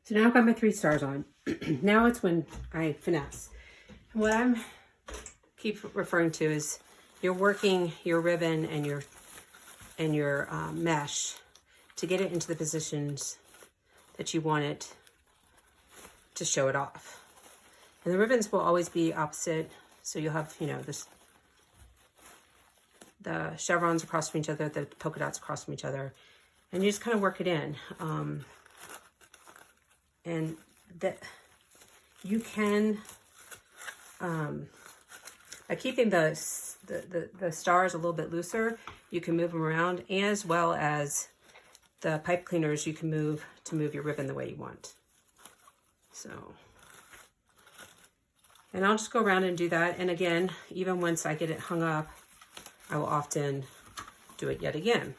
So now I've got my 3 stars on. Now it's when I finesse. And what I'm keep referring to is you're working your ribbon and your mesh to get it into the positions that you want it to show it off. And the ribbons will always be opposite. So you'll have, you know, the chevrons across from each other, the polka dots across from each other, and you just kind of work it in. And that you can, by keeping the stars a little bit looser, you can move them around, as well as the pipe cleaners you can move to move your ribbon the way you want. So, and I'll just go around and do that. And again, even once I get it hung up, I will often do it yet again.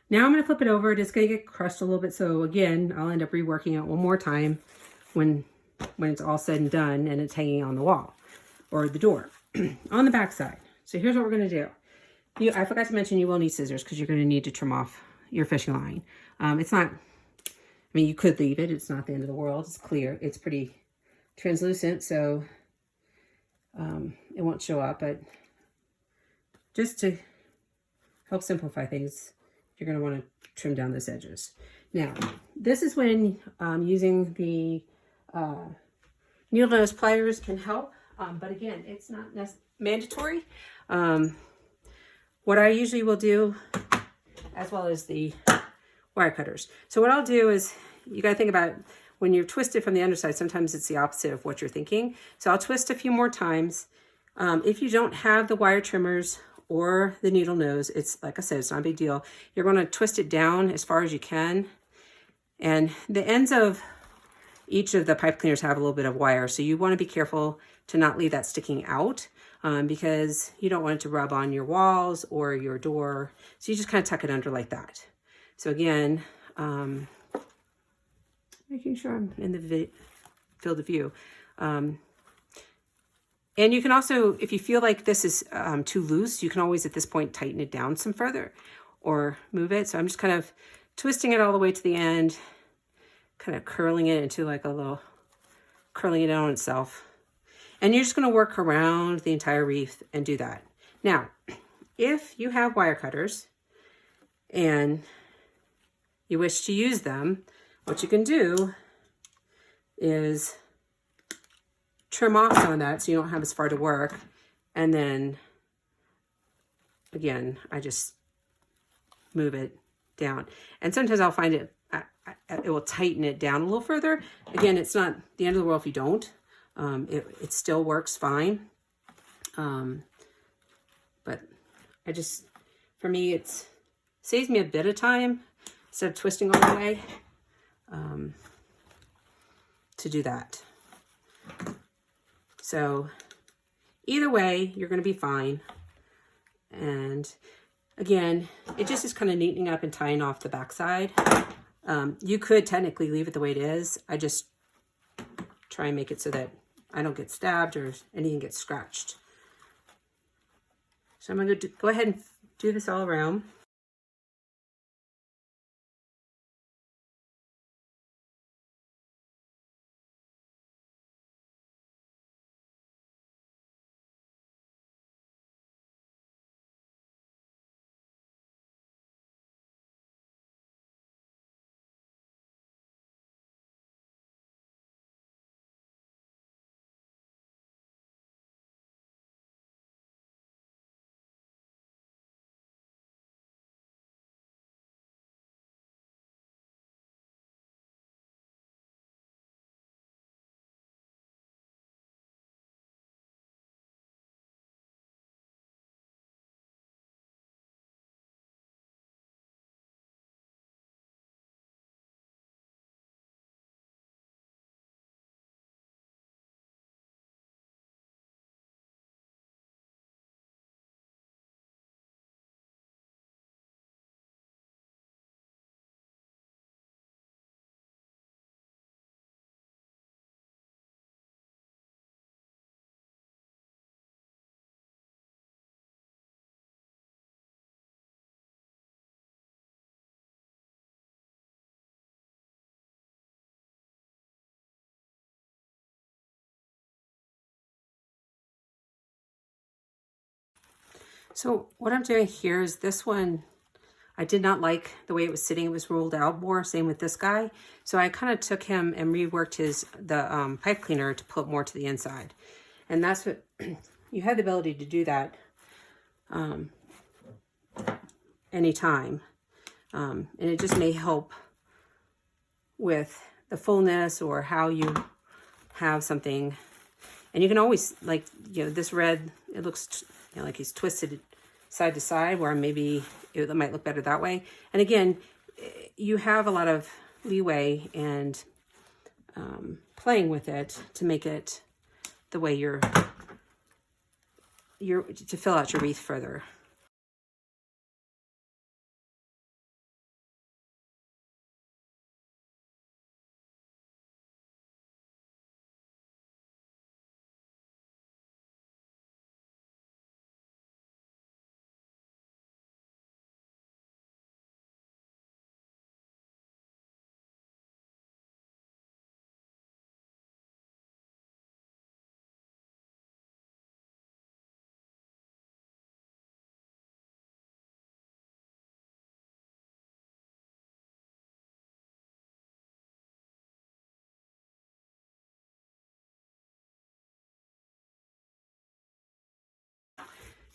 Now I'm going to flip it over. It's going to get crushed a little bit. So again, I'll end up reworking it one more time when it's all said and done and it's hanging on the wall or the door on the back side. So here's what we're going to do. I forgot to mention you will need scissors because you're going to need to trim off your fishing line. It's not, I mean, you could leave it. It's not the end of the world. It's clear. It's pretty translucent, so it won't show up. But just to help simplify things, you're going to want to trim down those edges. Now, this is when using the needle nose pliers can help, but again, it's not mandatory. What I usually will do, as well as the wire cutters. So what I'll do is, you got to think about when you're twisted from the underside, sometimes it's the opposite of what you're thinking. So I'll twist a few more times. If you don't have the wire trimmers or the needle nose, it's like I said, it's not a big deal. You're going to twist it down as far as you can. And the ends of each of the pipe cleaners have a little bit of wire. So you want to be careful to not leave that sticking out because you don't want it to rub on your walls or your door. So you just kind of tuck it under like that. So again, making sure I'm in the field of view. And you can also, if you feel like this is too loose, you can always at this point tighten it down some further or move it. So I'm just kind of twisting it all the way to the end, kind of curling it into like a little, curling it on itself. And you're just going to work around the entire wreath and do that. Now, if you have wire cutters and you wish to use them, what you can do is trim off some of that so you don't have as far to work. And then, again, I just move it down. And sometimes I'll find it, it will tighten it down a little further. Again, it's not the end of the world if you don't. It still works fine. But I just, for me, it saves me a bit of time instead of twisting all the way to do that. So either way, you're going to be fine. And again, it just is kind of neatening up and tying off the backside. You could technically leave it the way it is. I just try and make it so that I don't get stabbed or anything gets scratched. So I'm going to go ahead and do this all around. So what I'm doing here is this one, I did not like the way it was sitting. It was rolled out more, same with this guy. So I kind of took him and reworked the pipe cleaner to put more to the inside. And that's what, you had the ability to do that anytime. And it just may help with the fullness or how you have something. And you can always, like, you know, this red, it looks, you know, like he's twisted side to side, where maybe it might look better that way. And again, you have a lot of leeway and playing with it to make it the way you're to fill out your wreath further.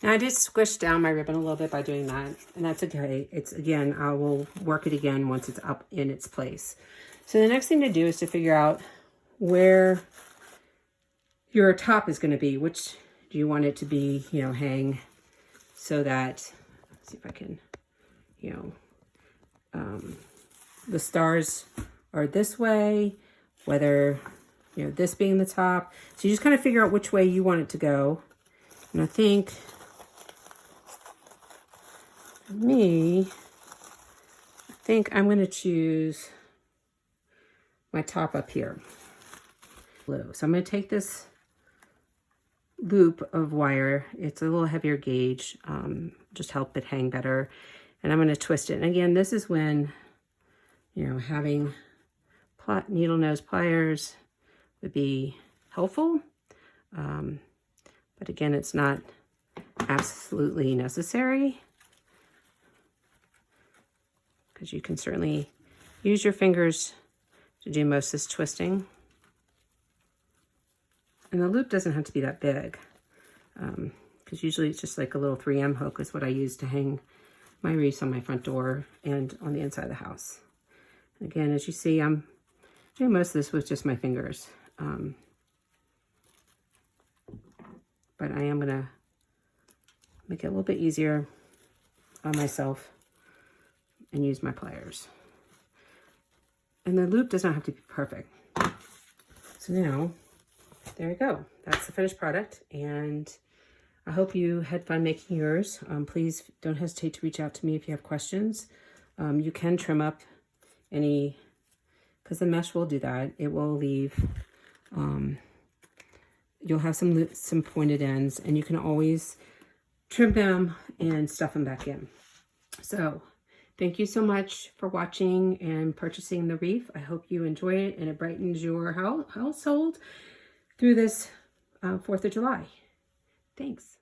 Now I did squish down my ribbon a little bit by doing that, and that's okay. It's, again, I will work it again once it's up in its place. So the next thing to do is to figure out where your top is going to be. Which do you want it to be, you know, hang so that, let's see if I can, you know, the stars are this way, whether, you know, this being the top. So you just kind of figure out which way you want it to go. And I think, for me, I think I'm going to choose my top up here. Blue. So I'm going to take this loop of wire. It's a little heavier gauge, just help it hang better. And I'm going to twist it. And again, this is when, you know, having needle nose pliers would be helpful. But again, it's not absolutely necessary, because you can certainly use your fingers to do most of this twisting. And the loop doesn't have to be that big, because usually it's just like a little 3M hook is what I use to hang my wreaths on my front door and on the inside of the house. And again, as you see, I'm doing most of this with just my fingers. But I am gonna make it a little bit easier on myself and use my pliers. And the loop does not have to be perfect. So now, there you go. That's the finished product, and I hope you had fun making yours. Please don't hesitate to reach out to me if you have questions. You can trim up any, because the mesh will do that. It will leave you'll have some pointed ends, and you can always trim them and stuff them back in. So thank you so much for watching and purchasing the wreath. I hope you enjoy it and it brightens your household through this 4th of July. Thanks.